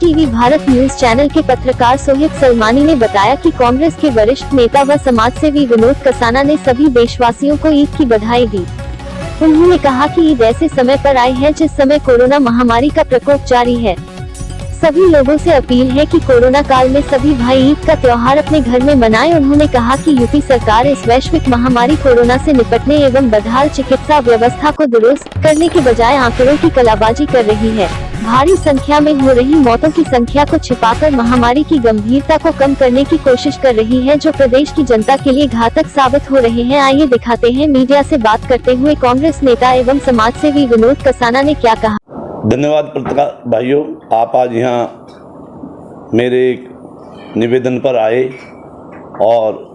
TV Bharat news channel के पत्रकार सोहेब सलमानी ने बताया कि कांग्रेस के वरिष्ठ नेता व समाजसेवी विनोद कसाना ने सभी देशवासियों को ईद की बधाई दी। उन्होंने कहा कि ईद ऐसे समय पर आई है जिस समय कोरोना महामारी का प्रकोप जारी है। सभी लोगों से अपील है कि कोरोना काल में सभी भाई ईद का त्योहार अपने घर में मनाएं। उन्होंने कहा कि यूपी सरकार इस वैश्विक महामारी कोरोना से निपटने एवं बदहाल चिकित्सा व्यवस्था को दुरुस्त करने के बजाय आंकड़ों की कलाबाजी कर रही है। भारी संख्या में हो रही मौतों की संख्या को छिपाकर महामारी की गंभीरता को कम करने की कोशिश कर रही है, जो प्रदेश की जनता के लिए घातक साबित हो रहे हैं। आइए दिखाते हैं मीडिया से बात करते हुए कांग्रेस नेता एवं समाजसेवी विनोद कसाना ने क्या कहा। धन्यवाद पत्रकार भाइयों, आप आज यहाँ मेरे एक निवेदन पर आए और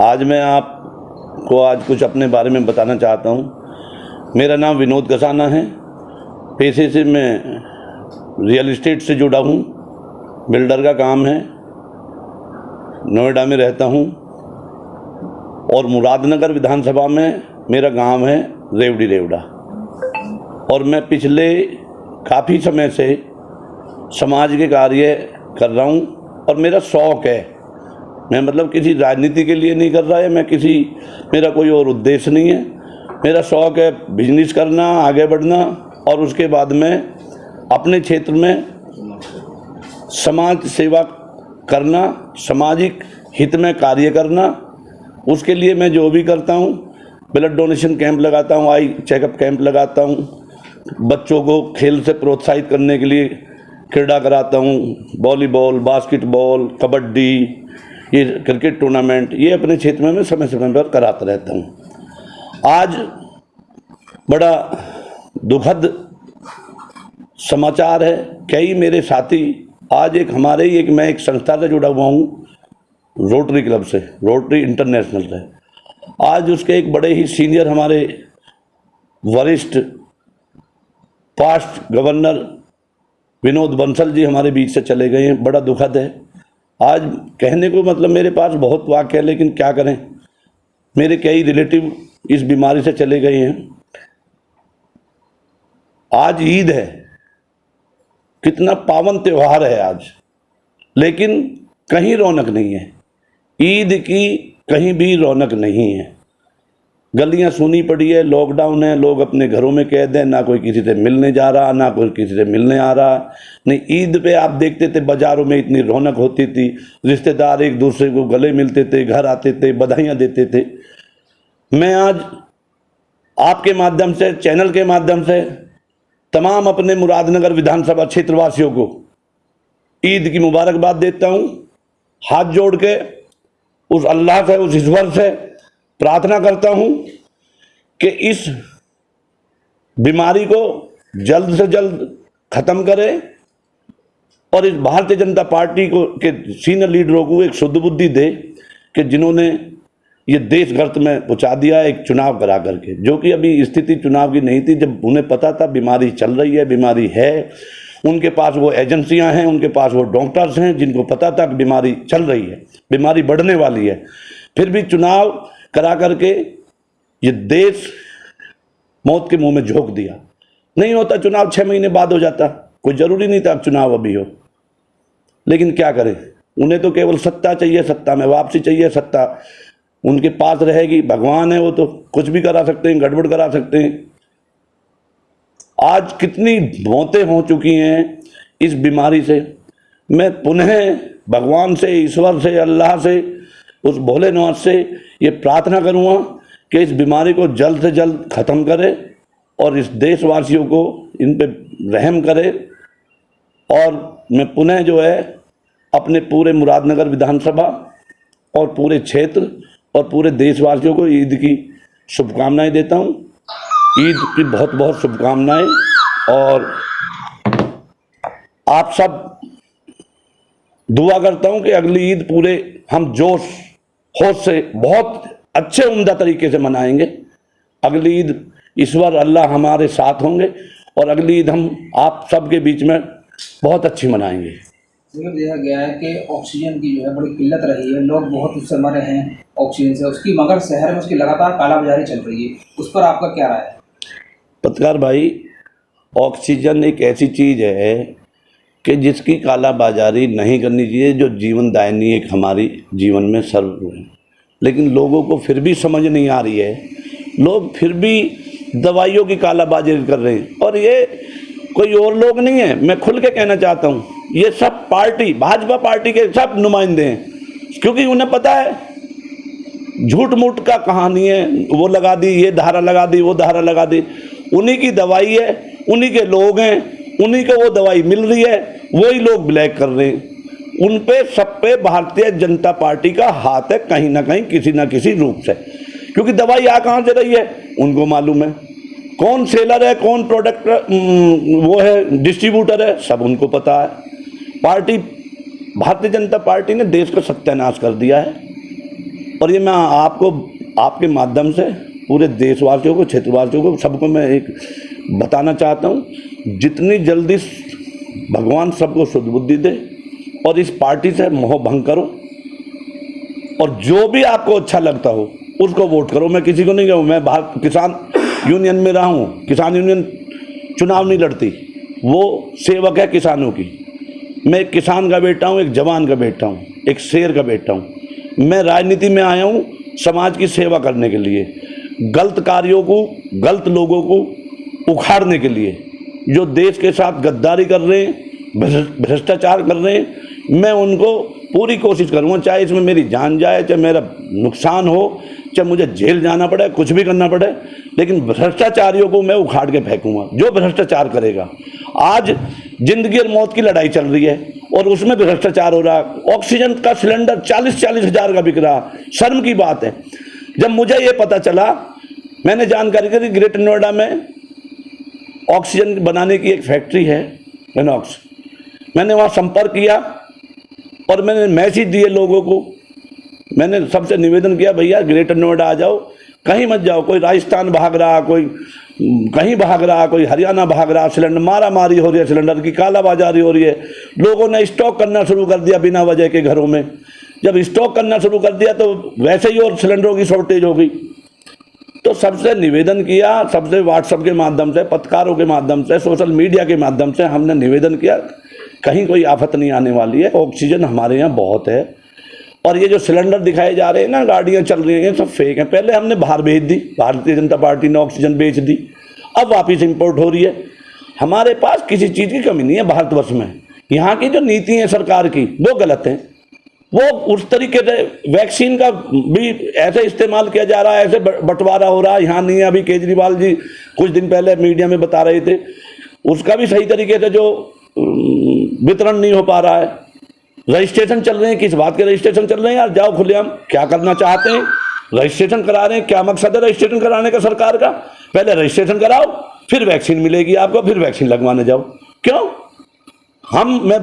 आज मैं आपको आज कुछ अपने बारे में बताना चाहता हूँ। मेरा नाम विनोद कसाना है। पेशे से मैं रियल एस्टेट से जुड़ा हूँ, बिल्डर का काम है, नोएडा में रहता हूँ और मुरादनगर विधानसभा में मेरा गांव है रेवड़ा। और मैं पिछले काफ़ी समय से समाज के कार्य कर रहा हूँ और मेरा शौक़ है। मैं मतलब किसी राजनीति के लिए नहीं कर रहा है, मेरा कोई और उद्देश्य नहीं है। मेरा शौक़ है बिजनेस करना, आगे बढ़ना और उसके बाद में अपने क्षेत्र में समाज सेवा करना, सामाजिक हित में कार्य करना। उसके लिए मैं जो भी करता हूँ, ब्लड डोनेशन कैंप लगाता हूँ, आई चेकअप कैंप लगाता हूँ, बच्चों को खेल से प्रोत्साहित करने के लिए क्रीड़ा कराता हूँ, वॉलीबॉल, बास्केटबॉल, कबड्डी, ये क्रिकेट टूर्नामेंट, ये अपने क्षेत्र में मैं समय समय पर कराता रहता हूँ। आज बड़ा दुखद समाचार है। कई मेरे साथी आज मैं एक संस्था से जुड़ा हुआ हूँ, रोटरी क्लब से, रोटरी इंटरनेशनल से। आज उसके एक बड़े ही सीनियर हमारे वरिष्ठ पास्ट गवर्नर विनोद बंसल जी हमारे बीच से चले गए हैं। बड़ा दुखद है। आज कहने को मतलब मेरे पास बहुत वाक्य है, लेकिन क्या करें, मेरे कई रिलेटिव इस बीमारी से चले गए हैं। आज ईद है, कितना पावन त्यौहार है आज, लेकिन कहीं रौनक नहीं है। ईद की कहीं भी रौनक नहीं है। गलियां सूनी पड़ी है, लॉकडाउन है, लोग अपने घरों में कैद हैं, ना कोई किसी से मिलने जा रहा, ना कोई किसी से मिलने आ रहा। नहीं, ईद पे आप देखते थे बाज़ारों में इतनी रौनक होती थी, रिश्तेदार एक दूसरे को गले मिलते थे, घर आते थे, बधाइयाँ देते थे। मैं आज आपके माध्यम से, चैनल के माध्यम से तमाम अपने मुरादनगर विधानसभा क्षेत्रवासियों को ईद की मुबारकबाद देता हूँ। हाथ जोड़ के उस अल्लाह से, उस ईश्वर से प्रार्थना करता हूं कि इस बीमारी को जल्द से जल्द खत्म करे और इस भारतीय जनता पार्टी को के सीनियर लीडरों को एक शुद्ध बुद्धि दे कि जिन्होंने ये देश गर्त में पहुंचा दिया एक चुनाव करा करके, जो कि अभी स्थिति चुनाव की नहीं थी। जब उन्हें पता था बीमारी चल रही है, बीमारी है, उनके पास वो एजेंसियां हैं, उनके पास वो डॉक्टर्स हैं जिनको पता था कि बीमारी चल रही है, बीमारी बढ़ने वाली है, फिर भी चुनाव करा करके ये देश मौत के मुंह में झोंक दिया। नहीं होता चुनाव 6 महीने बाद हो जाता, कोई ज़रूरी नहीं था चुनाव अभी हो। लेकिन क्या करें, उन्हें तो केवल सत्ता चाहिए, सत्ता में वापसी चाहिए, सत्ता उनके पास रहेगी। भगवान है, वो तो कुछ भी करा सकते हैं, गड़बड़ करा सकते हैं। आज कितनी मौतें हो चुकी हैं इस बीमारी से। मैं पुनः भगवान से, ईश्वर से, अल्लाह से, उस भोलेनाथ से ये प्रार्थना करूँगा कि इस बीमारी को जल्द से जल्द ख़त्म करे और इस देशवासियों को इन पे रहम करे। और मैं पुनः जो है अपने पूरे मुरादनगर विधानसभा और पूरे क्षेत्र और पूरे देशवासियों को ईद की शुभकामनाएं देता हूं। ईद की बहुत बहुत शुभकामनाएं और आप सब दुआ करता हूं कि अगली ईद पूरे हम जोश होश से बहुत अच्छे उम्दा तरीके से मनाएंगे। अगली ईद ईश्वर अल्लाह हमारे साथ होंगे और अगली ईद हम आप सबके बीच में बहुत अच्छी मनाएंगे। देखा गया है कि ऑक्सीजन की जो है बड़ी किल्लत रही है, लोग बहुत उससे मरे हैं ऑक्सीजन से, उसकी मगर शहर में उसकी लगातार कालाबाजारी चल रही है, उस पर आपका क्या राय है? पत्रकार भाई, ऑक्सीजन एक ऐसी चीज़ है कि जिसकी कालाबाजारी नहीं करनी चाहिए, जो जीवनदायिनी एक हमारी जीवन में सर्व है। लेकिन लोगों को फिर भी समझ नहीं आ रही है, लोग फिर भी दवाइयों की कालाबाजारी कर रहे हैं। और ये कोई और लोग नहीं है, मैं खुल के कहना चाहता हूँ, ये सब पार्टी, भाजपा पार्टी के सब नुमाइंदे हैं, क्योंकि उन्हें पता है झूठ मूठ का कहानी है, वो लगा दी, ये धारा लगा दी, वो धारा लगा दी। उन्हीं की दवाई है, उन्हीं के लोग हैं, उन्हीं को वो दवाई मिल रही है, वही लोग ब्लैक कर रहे हैं। उन पे सब पे भारतीय जनता पार्टी का हाथ है कहीं ना कहीं, किसी ना किसी रूप से, क्योंकि दवाई आ कहाँ से रही है उनको मालूम है, कौन सेलर है, कौन प्रोडक्ट वो है, डिस्ट्रीब्यूटर है, सब उनको पता है। पार्टी, भारतीय जनता पार्टी ने देश का सत्यानाश कर दिया है। और ये मैं आपको, आपके माध्यम से पूरे देशवासियों को, क्षेत्रवासियों को, सबको मैं एक बताना चाहता हूँ, जितनी जल्दी भगवान सबको शुद्ध बुद्धि दे और इस पार्टी से मोह भंग करो, और जो भी आपको अच्छा लगता हो उसको वोट करो। मैं किसी को नहीं कहूँ, मैं भारत किसान यूनियन में रहा हूँ, किसान यूनियन चुनाव नहीं लड़ती, वो सेवक है किसानों की। मैं एक किसान का बेटा हूँ, एक जवान का बेटा हूँ, एक शेर का बेटा हूँ। मैं राजनीति में आया हूँ समाज की सेवा करने के लिए, गलत कार्यों को, गलत लोगों को उखाड़ने के लिए, जो देश के साथ गद्दारी कर रहे हैं, भ्रष्टाचार कर रहे हैं, मैं उनको पूरी कोशिश करूँगा, चाहे इसमें मेरी जान जाए, चाहे मेरा नुकसान हो, चाहे मुझे जेल जाना पड़े, कुछ भी करना पड़े, लेकिन भ्रष्टाचारियों को मैं उखाड़ के फेंकूंगा, जो भ्रष्टाचार करेगा। आज जिंदगी और मौत की लड़ाई चल रही है और उसमें भ्रष्टाचार हो रहा है। ऑक्सीजन का सिलेंडर 40-40 हज़ार का बिक रहा, शर्म की बात है। जब मुझे ये पता चला, मैंने जानकारी करी, ग्रेटर नोएडा में ऑक्सीजन बनाने की एक फैक्ट्री है, इनॉक्स। मैंने वहाँ संपर्क किया और मैंने मैसेज दिए लोगों को, मैंने सबसे निवेदन किया, भैया ग्रेटर नोएडा आ जाओ, कहीं मत जाओ। कोई राजस्थान भाग रहा, कोई कहीं भाग रहा, कोई हरियाणा भाग रहा, सिलेंडर मारा मारी हो रही है, सिलेंडर की कालाबाजारी हो रही है। लोगों ने स्टॉक करना शुरू कर दिया बिना वजह के घरों में। जब स्टॉक करना शुरू कर दिया तो वैसे ही और सिलेंडरों की शॉर्टेज हो गई। तो सबसे निवेदन किया, सबसे व्हाट्सएप के माध्यम से, पत्रकारों के माध्यम से, सोशल मीडिया के माध्यम से हमने निवेदन किया, कहीं कोई आफत नहीं आने वाली है, ऑक्सीजन हमारे यहाँ बहुत है। और ये जो सिलेंडर दिखाए जा रहे हैं ना, गाड़ियाँ चल रही हैं, सब फेक हैं। पहले हमने बाहर भेज दी, भारतीय जनता पार्टी ने ऑक्सीजन बेच दी, अब वापस इंपोर्ट हो रही है। हमारे पास किसी चीज़ की कमी नहीं है भारतवर्ष में। यहाँ की जो नीति है सरकार की, वो गलत है। वो उस तरीके से वैक्सीन का भी ऐसे इस्तेमाल किया जा रहा है, ऐसे बंटवारा हो रहा है। यहाँ नहीं है, अभी केजरीवाल जी कुछ दिन पहले मीडिया में बता रहे थे, उसका भी सही तरीके से जो वितरण नहीं हो पा रहा है। रजिस्ट्रेशन चल रहे हैं, किस बात के रजिस्ट्रेशन चल रहे हैं यार? जाओ खुलेआम, क्या करना चाहते हैं, रजिस्ट्रेशन करा रहे हैं, क्या मकसद है रजिस्ट्रेशन कराने का सरकार का? पहले रजिस्ट्रेशन कराओ, फिर वैक्सीन मिलेगी आपको, फिर वैक्सीन लगवाने जाओ। क्यों? मैं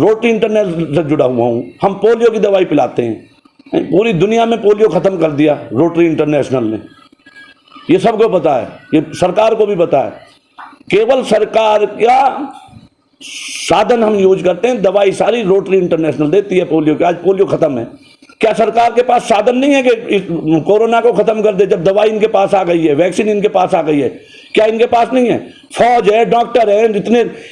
रोटरी इंटरनेशनल से जुड़ा हुआ हूँ, हम पोलियो की दवाई पिलाते हैं। पूरी दुनिया में पोलियो खत्म कर दिया रोटरी इंटरनेशनल ने, ये सबको पता है, ये सरकार को भी पता है। केवल सरकार का साधन हम यूज करते हैं, दवाई सारी रोटरी इंटरनेशनल देती है पोलियो की। आज पोलियो खत्म है, क्या सरकार के पास साधन नहीं है कि कोरोना को खत्म कर दे? जब दवाई इनके पास आ गई है, वैक्सीन इनके पास आ गई है, क्या इनके पास नहीं है? फौज है, डॉक्टर है,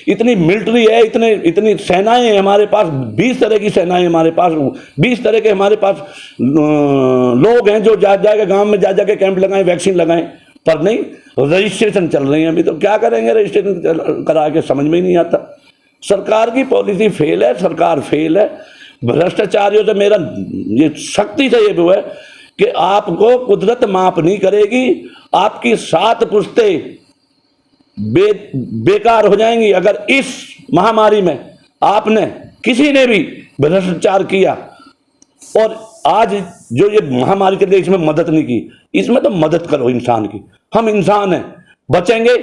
इतनी मिलिट्री है, इतनी सेनाएं हैं हमारे पास, 20 तरह की सेनाएं हमारे पास, 20 तरह के हमारे पास लोग हैं जो जाके गाँव में जा के कैंप लगाएं, वैक्सीन लगाएं। पर नहीं, रजिस्ट्रेशन चल रही है अभी। तो क्या करेंगे रजिस्ट्रेशन करा के? समझ में ही नहीं आता। सरकार की पॉलिसी फेल है, सरकार फेल है। भ्रष्टाचारियों से मेरा ये सख्ती से ये भी है कि आपको कुदरत माफ नहीं करेगी, आपकी 7 पुश्तें बेकार हो जाएंगी अगर इस महामारी में आपने किसी ने भी भ्रष्टाचार किया। और आज जो ये महामारी के लिए इसमें मदद नहीं की, इसमें तो मदद करो इंसान की। हम इंसान हैं, बचेंगे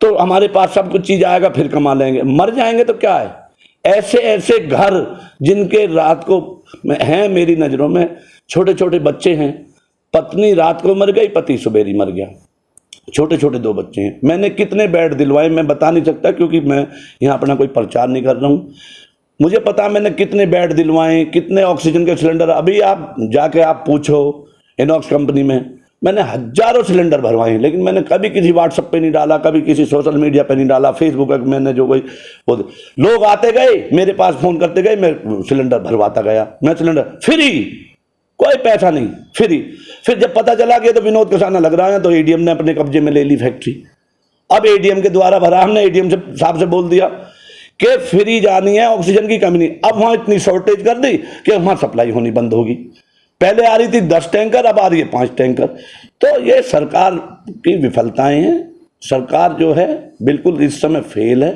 तो हमारे पास सब कुछ चीज आएगा, फिर कमा लेंगे। मर जाएंगे तो क्या है? ऐसे ऐसे घर जिनके रात को हैं मेरी नज़रों में, छोटे छोटे बच्चे हैं, पत्नी रात को मर गई, पति सुबेरी मर गया, छोटे छोटे 2 बच्चे हैं। मैंने कितने बेड दिलवाए मैं बता नहीं सकता, क्योंकि मैं यहाँ अपना कोई प्रचार नहीं कर रहा हूँ। मुझे पता मैंने कितने बेड दिलवाए, कितने ऑक्सीजन के सिलेंडर। अभी आप जाके आप पूछो इनॉक्स कंपनी में, मैंने हजारों सिलेंडर भरवाए हैं, लेकिन मैंने कभी किसी व्हाट्सएप पे नहीं डाला, कभी किसी सोशल मीडिया पे नहीं डाला, फेसबुक पे मैंने जो कोई लोग आते गए मेरे पास फोन करते गए, मैं सिलेंडर भरवाता गया, मैं सिलेंडर फ्री, कोई पैसा नहीं, फ्री। फिर जब पता चला कि तो विनोद कसाना लग रहा है, तो एडीएम ने अपने कब्जे में ले ली फैक्ट्री। अब एडीएम के द्वारा भरा, हमने एडीएम से साहब से बोल दिया कि फ्री जानी है, ऑक्सीजन की कमी नहीं। अब वहां इतनी शॉर्टेज कर दी कि वहां सप्लाई होनी बंद होगी। पहले आ रही थी 10 टैंकर, अब आ रही है 5 टैंकर। तो ये सरकार की विफलताएं हैं। सरकार जो है बिल्कुल इस समय फेल है,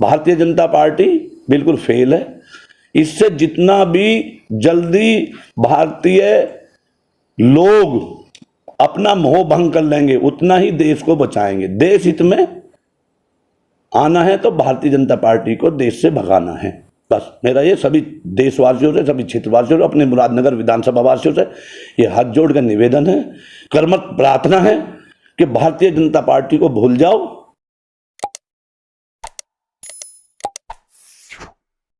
भारतीय जनता पार्टी बिल्कुल फेल है। इससे जितना भी जल्दी भारतीय लोग अपना मोह भंग कर लेंगे, उतना ही देश को बचाएंगे। देश हित में आना है तो भारतीय जनता पार्टी को देश से भगाना है। बस मेरा ये सभी देशवासियों से, सभी क्षेत्रवासियों से, अपने मुरादनगर विधानसभा वासियों से ये हाथ जोड़ कर निवेदन है, कर्मठ प्रार्थना है कि भारतीय जनता पार्टी को भूल जाओ,